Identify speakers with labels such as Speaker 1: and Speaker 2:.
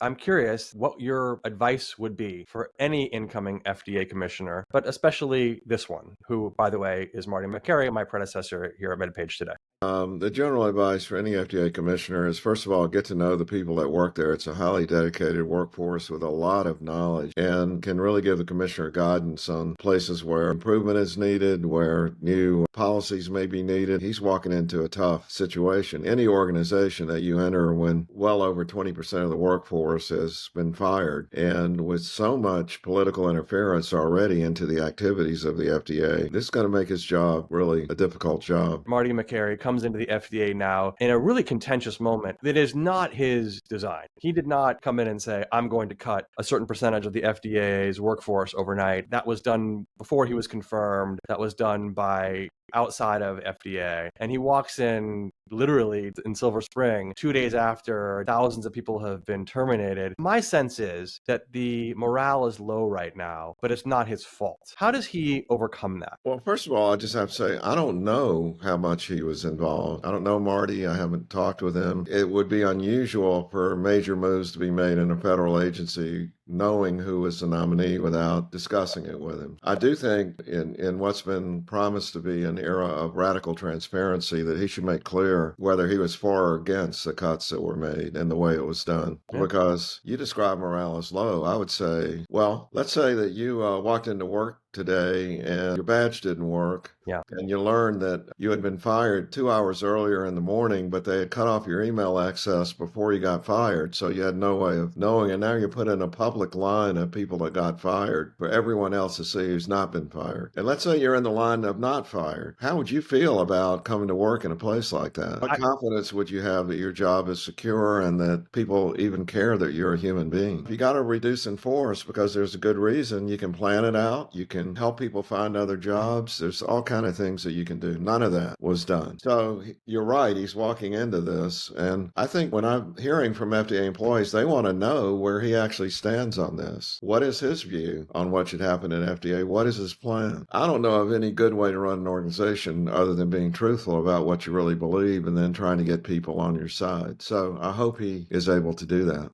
Speaker 1: I'm curious what your advice would be for any incoming FDA commissioner, but especially this one, who, by the way, is Marty Makary, my predecessor here at MedPage Today.
Speaker 2: The general advice for any FDA commissioner is, first of all, get to know the people that work there. It's a highly dedicated workforce with a lot of knowledge and can really give the commissioner guidance on places where improvement is needed, where new policies may be needed. He's walking into a tough situation. Any organization that you enter when well over 20% of the workforce has been fired, and with so much political interference already into the activities of the FDA, this is going to make his job really a difficult job.
Speaker 1: Marty Makary comes into the FDA now in a really contentious moment that is not his design. He did not come in and say, I'm going to cut a certain percentage of the FDA's workforce overnight. That was done before he was confirmed. That was done by outside of FDA. And he walks in literally in Silver Spring 2 days after thousands of people have been terminated. My sense is that the morale is low right now, but it's not his fault. How does he overcome that?
Speaker 2: Well, first of all, I just have to say, I don't know how much he was involved. I don't know Marty. I haven't talked with him. It would be unusual for major moves to be made in a federal agency knowing who was the nominee without discussing it with him. I do think in what's been promised to be an era of radical transparency that he should make clear whether he was for or against the cuts that were made and the way it was done.
Speaker 1: Yeah.
Speaker 2: Because you describe morale as low. I would say, well, let's say that you walked into work today and your badge didn't work.
Speaker 1: Yeah.
Speaker 2: And you learned that you had been fired 2 hours earlier in the morning, but they had cut off your email access before you got fired. So you had no way of knowing. And now you're put in a public line of people that got fired for everyone else to see who's not been fired. And let's say you're in the line of not fired. How would you feel about coming to work in a place like that? What confidence would you have that your job is secure and that people even care that you're a human being? If you got to reduce in force because there's a good reason, you can plan it out. You can help people find other jobs. There's all kinds of things that you can do. None of that was done. So you're right. He's walking into this. And I think when I'm hearing from FDA employees, they want to know where he actually stands on this. What is his view on what should happen at FDA? What is his plan? I don't know of any good way to run an organization other than being truthful about what you really believe and then trying to get people on your side. So I hope he is able to do that.